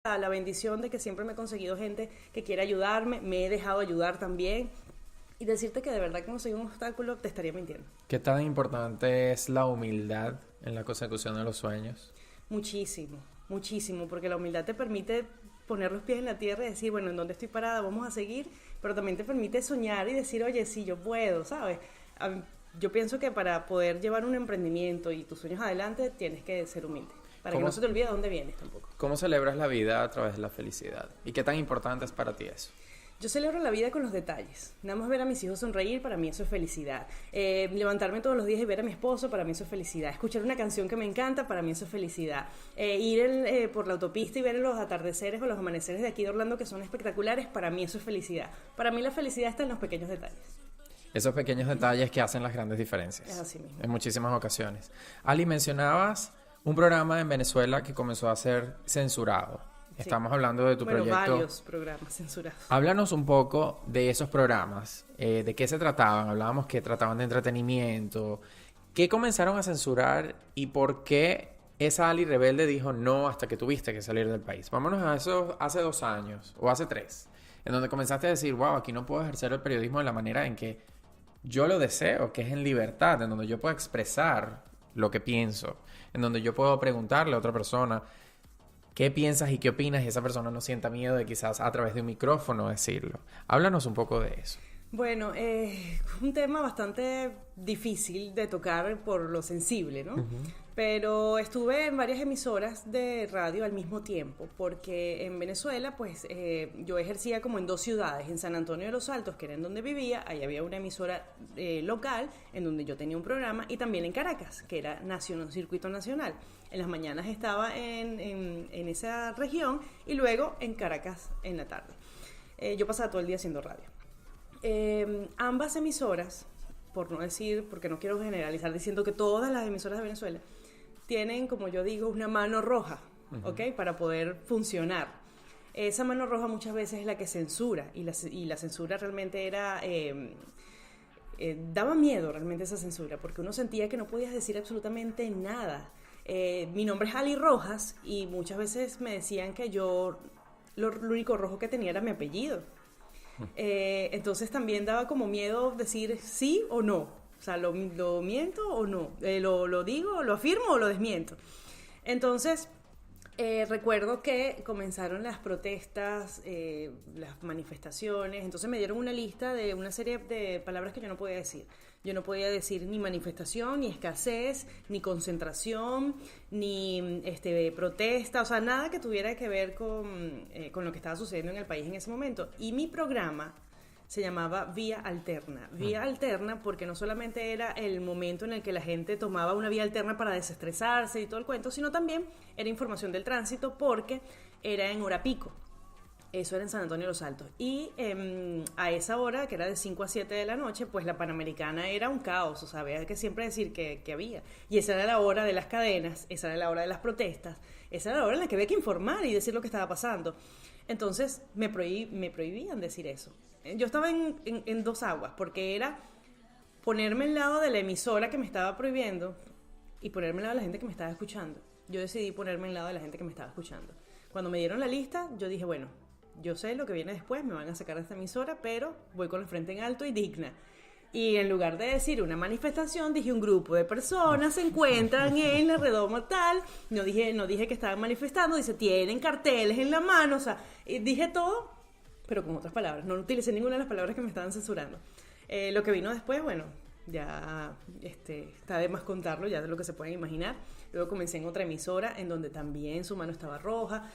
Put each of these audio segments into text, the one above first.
la bendición de que siempre me he conseguido gente que quiere ayudarme, me he dejado ayudar también. Y decirte que de verdad que no soy un obstáculo, te estaría mintiendo. ¿Qué tan importante es la humildad en la consecución de los sueños? Muchísimo, muchísimo, porque la humildad te permite poner los pies en la tierra y decir, bueno, ¿en dónde estoy parada? Vamos a seguir, pero también te permite soñar y decir, oye, sí, yo puedo, ¿sabes? Yo pienso que para poder llevar un emprendimiento y tus sueños adelante, tienes que ser humilde, para que ¿Cómo, no se te olvide de dónde vienes tampoco. cómo celebras la vida a través de la felicidad? ¿Y qué tan importante es para ti eso? Yo celebro la vida con los detalles. Nada más ver a mis hijos sonreír, para mí eso es felicidad. Levantarme todos los días y ver a mi esposo, para mí eso es felicidad. Escuchar una canción que me encanta, para mí eso es felicidad. Por la autopista y ver los atardeceres o los amaneceres de aquí de Orlando que son espectaculares, para mí eso es felicidad. Para mí la felicidad está en los pequeños detalles. Esos pequeños detalles que hacen las grandes diferencias. Es así mismo. En muchísimas ocasiones. Ali, mencionabas un programa en Venezuela que comenzó a ser censurado. Sí. Estamos hablando de tu proyecto. Varios programas censurados. Háblanos un poco de esos programas, de qué se trataban. Hablábamos que trataban de entretenimiento. ¿Qué comenzaron a censurar y por qué esa Ali rebelde dijo no hasta que tuviste que salir del país? Vámonos a eso hace 2 años o hace 3, en donde comenzaste a decir, wow, aquí no puedo ejercer el periodismo de la manera en que yo lo deseo, que es en libertad, en donde yo puedo expresar lo que pienso, en donde yo puedo preguntarle a otra persona qué piensas y qué opinas y esa persona no sienta miedo de quizás a través de un micrófono decirlo. Háblanos un poco de eso. Bueno, un tema bastante difícil de tocar por lo sensible, ¿no? Pero estuve en varias emisoras de radio al mismo tiempo, porque en Venezuela, pues, yo ejercía como en 2 ciudades, en San Antonio de los Altos, que era en donde vivía, ahí había una emisora local, en donde yo tenía un programa, y también en Caracas, que era un circuito nacional. En las mañanas estaba en esa región, y luego en Caracas en la tarde. Yo pasaba todo el día haciendo radio. Ambas emisoras, por no decir, porque no quiero generalizar diciendo que todas las emisoras de Venezuela tienen, como yo digo, una mano roja, ¿ok? Para poder funcionar. Esa mano roja muchas veces es la que censura, y la censura realmente era... daba miedo realmente esa censura, porque uno sentía que no podías decir absolutamente nada. Mi nombre es Ali Rojas, y muchas veces me decían que yo, lo único rojo que tenía era mi apellido. Entonces también daba como miedo decir sí o no, o sea, lo miento o no, lo digo, lo afirmo o lo desmiento. Entonces recuerdo que comenzaron las protestas, las manifestaciones, entonces me dieron una lista de una serie de palabras que yo no podía decir. Yo no podía decir ni manifestación, ni escasez, ni concentración, ni protesta, o sea, nada que tuviera que ver con lo que estaba sucediendo en el país en ese momento. Y mi programa se llamaba Vía Alterna. Vía Alterna porque no solamente era el momento en el que la gente tomaba una vía alterna para desestresarse y todo el cuento, sino también era información del tránsito porque era en hora pico. Eso era en San Antonio de los Altos. Y a esa hora, que era de 5 a 7 de la noche, pues la Panamericana era un caos. O sea, había que siempre decir que había. Y esa era la hora de las cadenas, esa era la hora de las protestas, esa era la hora en la que había que informar y decir lo que estaba pasando. Entonces me prohibían decir eso. Yo estaba en 2 aguas, porque era ponerme al lado de la emisora que me estaba prohibiendo y ponerme al lado de la gente que me estaba escuchando. Yo decidí ponerme al lado de la gente que me estaba escuchando. Cuando me dieron la lista, yo dije, bueno, yo sé lo que viene después, me van a sacar de esta emisora, pero voy con la frente en alto y digna. Y en lugar de decir una manifestación, dije un grupo de personas se encuentran en la redoma tal. No dije que estaban manifestando, dice tienen carteles en la mano, o sea, dije todo, pero con otras palabras. No utilicé ninguna de las palabras que me estaban censurando. Lo que vino después, bueno, ya está de más contarlo, ya de lo que se pueden imaginar. Luego comencé en otra emisora en donde también su mano estaba roja,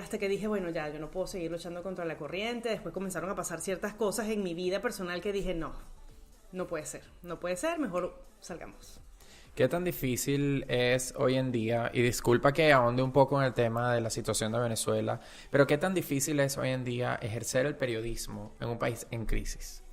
hasta que dije, bueno, ya, yo no puedo seguir luchando contra la corriente. Después comenzaron a pasar ciertas cosas en mi vida personal que dije, no puede ser, mejor salgamos. ¿Qué tan difícil es hoy en día, y disculpa que ahonde un poco en el tema de la situación de Venezuela, pero qué tan difícil es hoy en día ejercer el periodismo en un país en crisis?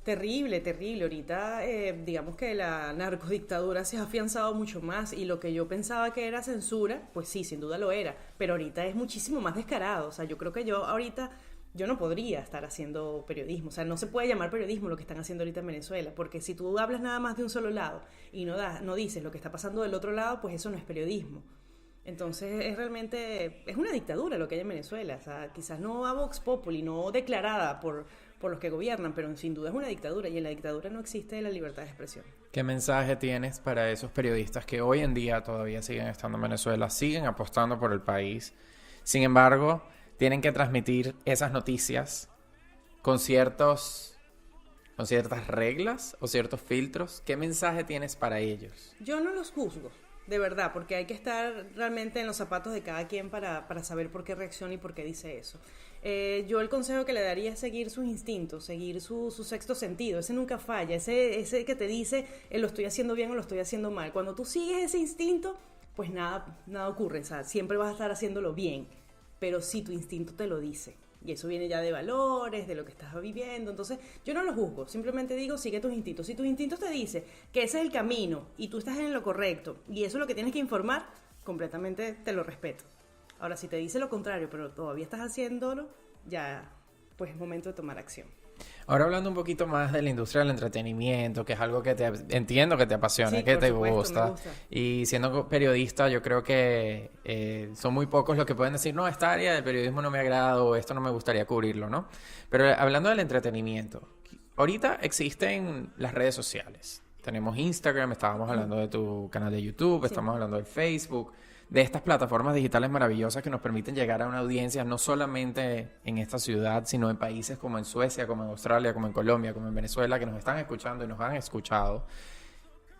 Terrible. Ahorita, digamos que la narcodictadura se ha afianzado mucho más y lo que yo pensaba que era censura, pues sí, sin duda lo era, pero ahorita es muchísimo más descarado. O sea, yo creo que yo no podría estar haciendo periodismo. O sea, no se puede llamar periodismo lo que están haciendo ahorita en Venezuela, porque si tú hablas nada más de un solo lado y no dices lo que está pasando del otro lado, pues eso no es periodismo. Entonces es una dictadura lo que hay en Venezuela. O sea, quizás no a Vox Populi, no declarada por los que gobiernan, pero sin duda es una dictadura y en la dictadura no existe la libertad de expresión. ¿Qué mensaje tienes para esos periodistas que hoy en día todavía siguen estando en Venezuela, siguen apostando por el país? Sin embargo, tienen que transmitir esas noticias con ciertas reglas o ciertos filtros. ¿Qué mensaje tienes para ellos? Yo no los juzgo, de verdad, porque hay que estar realmente en los zapatos de cada quien para saber por qué reacciona y por qué dice eso. Yo el consejo que le daría es seguir sus instintos, seguir su sexto sentido. Ese nunca falla, ese que te dice lo estoy haciendo bien o lo estoy haciendo mal. Cuando tú sigues ese instinto, pues nada ocurre. O sea, siempre vas a estar haciéndolo bien, pero si tu instinto te lo dice. Y eso viene ya de valores, de lo que estás viviendo. Entonces, yo no lo juzgo. Simplemente digo, sigue tus instintos. Si tus instintos te dicen que ese es el camino y tú estás en lo correcto y eso es lo que tienes que informar, completamente te lo respeto. Ahora, si te dice lo contrario, pero todavía estás haciéndolo, ya pues es momento de tomar acción. Ahora hablando un poquito más de la industria del entretenimiento, que es algo que entiendo que te apasiona, Sí, que por te supuesto, gusta. me gusta. Y siendo periodista, yo creo que son muy pocos los que pueden decir, no, esta área del periodismo no me agrada o esto no me gustaría cubrirlo, ¿no? Pero hablando del entretenimiento, ahorita existen las redes sociales. Tenemos Instagram, estábamos hablando de tu canal de YouTube, Sí. estamos hablando del Facebook, de estas plataformas digitales maravillosas que nos permiten llegar a una audiencia no solamente en esta ciudad, sino en países como en Suecia, como en Australia, como en Colombia, como en Venezuela, que nos están escuchando y nos han escuchado.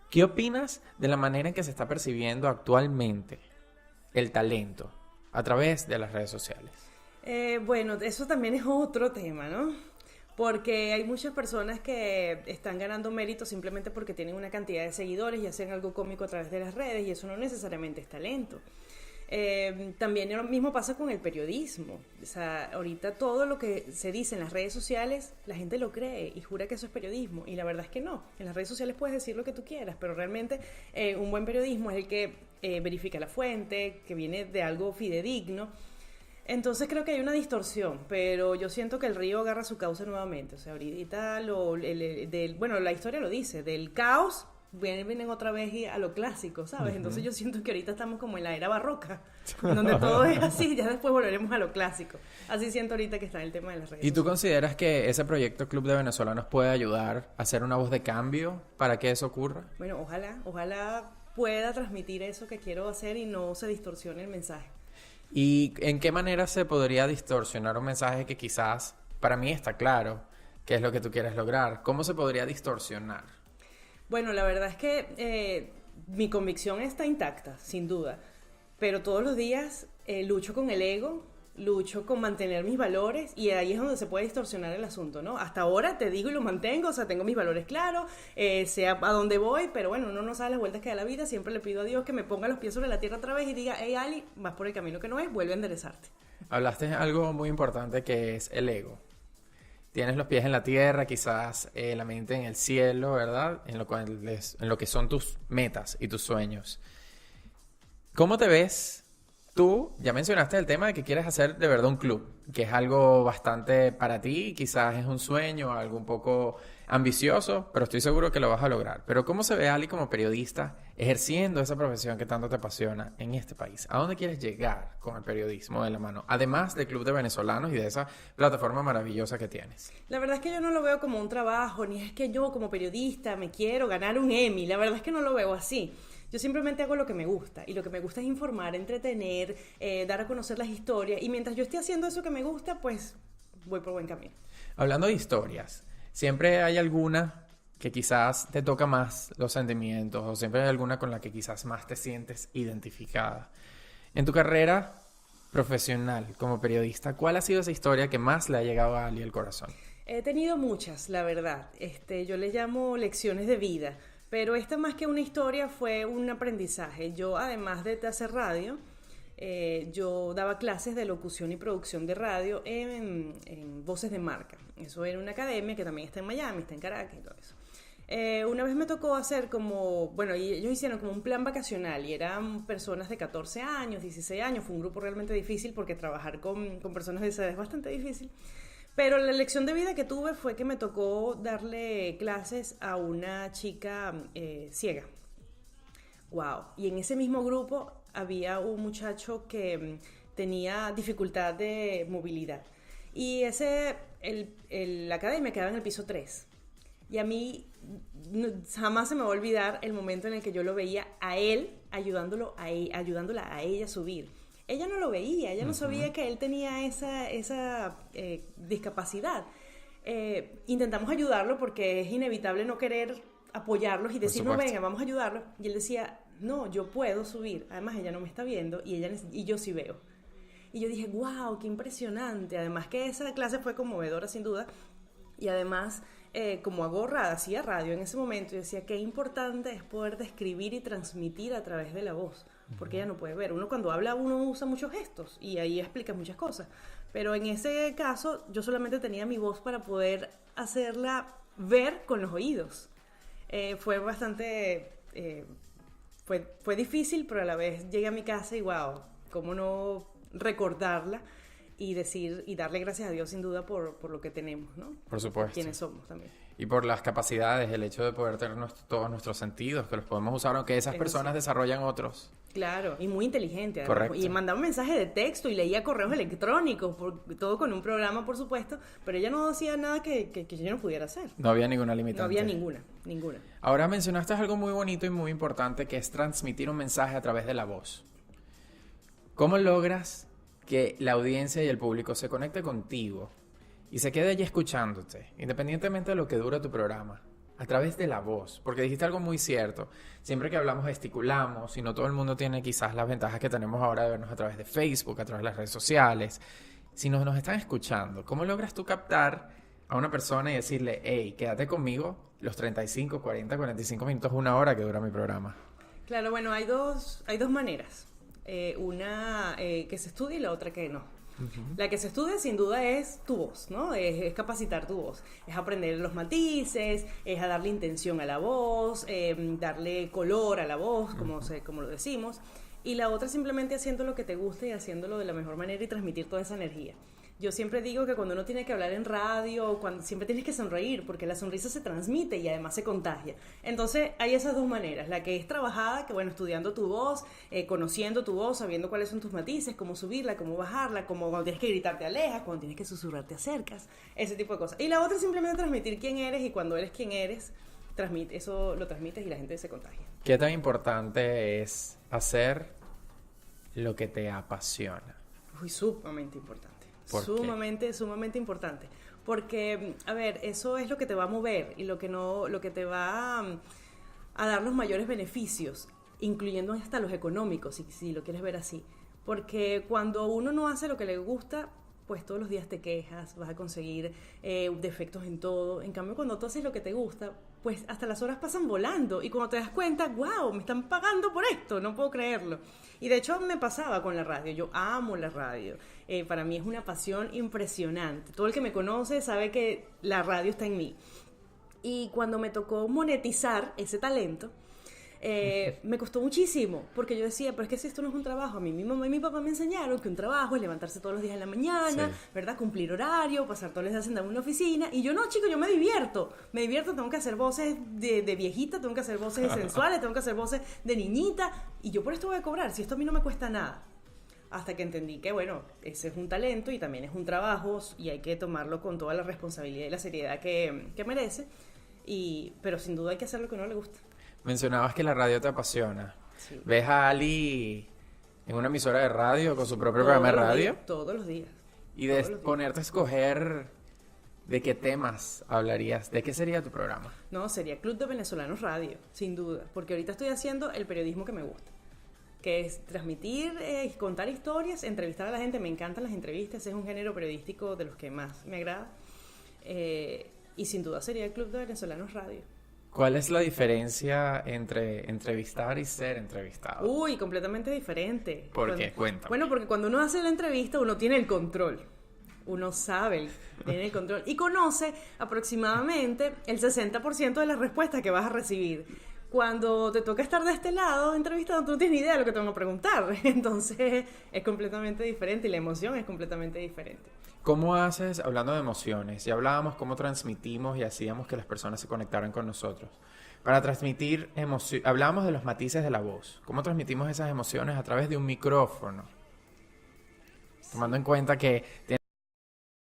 ¿Qué opinas de la manera en que se está percibiendo actualmente el talento a través de las redes sociales? Bueno, eso también es otro tema, ¿no? Porque hay muchas personas que están ganando mérito simplemente porque tienen una cantidad de seguidores y hacen algo cómico a través de las redes y eso no necesariamente es talento. También lo mismo pasa con el periodismo. O sea, ahorita todo lo que se dice en las redes sociales, la gente lo cree y jura que eso es periodismo. Y la verdad es que no. En las redes sociales puedes decir lo que tú quieras, pero realmente un buen periodismo es el que verifica la fuente, que viene de algo fidedigno. Entonces creo que hay una distorsión, pero yo siento que el río agarra su cauce nuevamente. O sea, ahorita la historia lo dice, del caos vienen otra vez a lo clásico, ¿sabes? Uh-huh. Entonces yo siento que ahorita estamos como en la era barroca, en donde todo es así, ya después volveremos a lo clásico. Así siento ahorita que está el tema de las redes ¿Y tú sociales. consideras que ese proyecto Club de Venezolanos puede ayudar a ser una voz de cambio para que eso ocurra? Bueno, ojalá pueda transmitir eso que quiero hacer y no se distorsione el mensaje. ¿Y en qué manera se podría distorsionar un mensaje que quizás, para mí está claro, qué es lo que tú quieres lograr? ¿Cómo se podría distorsionar? Bueno, la verdad es que mi convicción está intacta, sin duda, pero todos los días lucho con el ego, lucho con mantener mis valores y ahí es donde se puede distorsionar el asunto, ¿no? Hasta ahora te digo y lo mantengo, o sea, tengo mis valores claros, sé a dónde voy, pero bueno, uno no sabe las vueltas que da la vida, siempre le pido a Dios que me ponga los pies sobre la tierra otra vez y diga, hey Ali, vas por el camino que no es, vuelve a enderezarte. Hablaste de algo muy importante que es el ego. Tienes los pies en la tierra, quizás la mente en el cielo, ¿verdad? En lo que son tus metas y tus sueños. ¿Cómo te ves? Tú ya mencionaste el tema de que quieres hacer de verdad un club, que es algo bastante para ti, quizás es un sueño, algo un poco ambicioso, pero estoy seguro que lo vas a lograr. Pero ¿cómo se ve Ali como periodista ejerciendo esa profesión que tanto te apasiona en este país? ¿A dónde quieres llegar con el periodismo de la mano? Además del Club de Venezolanos y de esa plataforma maravillosa que tienes. La verdad es que yo no lo veo como un trabajo, ni es que yo como periodista me quiero ganar un Emmy, la verdad es que no lo veo así. Yo simplemente hago lo que me gusta y lo que me gusta es informar, entretener, dar a conocer las historias y mientras yo esté haciendo eso que me gusta, pues voy por buen camino. Hablando de historias, siempre hay alguna que quizás te toca más los sentimientos o siempre hay alguna con la que quizás más te sientes identificada. En tu carrera profesional como periodista, ¿cuál ha sido esa historia que más le ha llegado a Ali al corazón? He tenido muchas, la verdad. Yo les llamo lecciones de vida. Pero esta más que una historia fue un aprendizaje. Yo, además de hacer radio, yo daba clases de locución y producción de radio en Voces de Marca. Eso era una academia que también está en Miami, está en Caracas y todo eso. Una vez me tocó hacer y ellos hicieron como un plan vacacional y eran personas de 14 años, 16 años. Fue un grupo realmente difícil porque trabajar con personas de esa edad es bastante difícil. Pero la lección de vida que tuve fue que me tocó darle clases a una chica ciega. Wow. Y en ese mismo grupo había un muchacho que tenía dificultad de movilidad. Y la academia quedaba en el piso 3. Y a mí jamás se me va a olvidar el momento en el que yo lo veía a él ayudándola a ella a subir. Ella no lo veía, ella no sabía que él tenía esa discapacidad. Intentamos ayudarlo porque es inevitable no querer apoyarlos y decir, no, venga, vamos a ayudarlos. Y él decía, no, yo puedo subir. Además, ella no me está viendo y yo sí veo. Y yo dije, wow, qué impresionante. Además que esa clase fue conmovedora, sin duda. Y además, como hacía radio en ese momento, yo decía, qué importante es poder describir y transmitir a través de la voz. Porque ella no puede ver. Uno cuando habla, uno usa muchos gestos y ahí explica muchas cosas. Pero en ese caso, yo solamente tenía mi voz para poder hacerla ver con los oídos. Fue bastante... fue difícil, pero a la vez llegué a mi casa y wow, cómo no recordarla y decir y darle gracias a Dios sin duda por lo que tenemos, ¿no? Por supuesto. Por quienes somos también. Y por las capacidades, el hecho de poder tener todos nuestros sentidos, que los podemos usar, aunque esas personas desarrollan otros. Claro, y muy inteligente. Además. Correcto. Y mandaba mensajes de texto y leía correos electrónicos, todo con un programa, por supuesto, pero ella no hacía nada que yo no pudiera hacer. No había ninguna limitante. No había ninguna. Ahora mencionaste algo muy bonito y muy importante, que es transmitir un mensaje a través de la voz. ¿Cómo logras que la audiencia y el público se conecte contigo y se quede allí escuchándote, independientemente de lo que dura tu programa, a través de la voz? Porque dijiste algo muy cierto. Siempre que hablamos gesticulamos y no todo el mundo tiene quizás las ventajas que tenemos ahora de vernos a través de Facebook, a través de las redes sociales. Si nos están escuchando, ¿cómo logras tú captar a una persona y decirle, hey, quédate conmigo los 35, 40, 45 minutos, una hora que dura mi programa? Claro, bueno, hay dos maneras. Una que se estudia y la otra que no. Uh-huh. La que se estudia sin duda es tu voz, ¿no? Es capacitar tu voz, es aprender los matices, es a darle intención a la voz, darle color a la voz, como lo decimos. Y la otra es simplemente haciendo lo que te gusta y haciéndolo de la mejor manera y transmitir toda esa energía. Yo siempre digo que cuando uno tiene que hablar en radio, siempre tienes que sonreír, porque la sonrisa se transmite y además se contagia. Entonces hay esas dos maneras, la que es trabajada, que bueno, estudiando tu voz, conociendo tu voz, sabiendo cuáles son tus matices, cómo subirla, cómo bajarla, cuando tienes que gritar te alejas, cuando tienes que susurrar te acercas, ese tipo de cosas. Y la otra es simplemente transmitir quién eres, y cuando eres quien eres, eso lo transmites y la gente se contagia. ¿Qué tan importante es hacer lo que te apasiona? Uy, sumamente importante. Sumamente importante. Porque, a ver, eso es lo que te va a mover y lo que te va a dar los mayores beneficios, incluyendo hasta los económicos, si lo quieres ver así. Porque cuando uno no hace lo que le gusta, pues todos los días te quejas, vas a conseguir defectos en todo. En cambio, cuando tú haces lo que te gusta, pues hasta las horas pasan volando. Y cuando te das cuenta, wow, me están pagando por esto, no puedo creerlo. Y de hecho me pasaba con la radio, yo amo la radio. Para mí es una pasión impresionante. Todo el que me conoce sabe que la radio está en mí. Y cuando me tocó monetizar ese talento, me costó muchísimo, porque yo decía, pero es que si esto no es un trabajo, a mí mi mamá y mi papá me enseñaron que un trabajo es levantarse todos los días en la mañana, sí, ¿verdad? Cumplir horario, pasar todos los días sentado en una oficina, y yo no, chico, yo me divierto, tengo que hacer voces de viejita, tengo que hacer voces sensuales, tengo que hacer voces de niñita, y yo por esto voy a cobrar, si esto a mí no me cuesta nada. Hasta que entendí que, bueno, ese es un talento y también es un trabajo, y hay que tomarlo con toda la responsabilidad y la seriedad que merece, pero sin duda hay que hacer lo que a uno le gusta. Mencionabas que la radio te apasiona. Sí. ¿Ves a Ali en una emisora de radio con su propio programa de radio? Todos los días. Y de ponerte a escoger de qué temas hablarías, ¿de qué sería tu programa? No, sería Club de Venezolanos Radio, sin duda. Porque ahorita estoy haciendo el periodismo que me gusta, que es transmitir, contar historias, entrevistar a la gente. Me encantan las entrevistas, es un género periodístico de los que más me agrada. Y sin duda sería el Club de Venezolanos Radio. ¿Cuál es la diferencia entre entrevistar y ser entrevistado? Uy, completamente diferente. ¿Por qué? Cuéntame. Bueno, porque cuando uno hace la entrevista, uno tiene el control. Uno sabe, tiene el control. Y conoce aproximadamente el 60% de las respuestas que vas a recibir. Cuando te toca estar de este lado entrevistado, tú no tienes ni idea de lo que te van a preguntar. Entonces, es completamente diferente y la emoción es completamente diferente. ¿Cómo haces, hablando de emociones, ya hablábamos cómo transmitimos y hacíamos que las personas se conectaran con nosotros, para transmitir emociones. Hablábamos de los matices de la voz. ¿Cómo transmitimos esas emociones a través de un micrófono? Tomando en cuenta que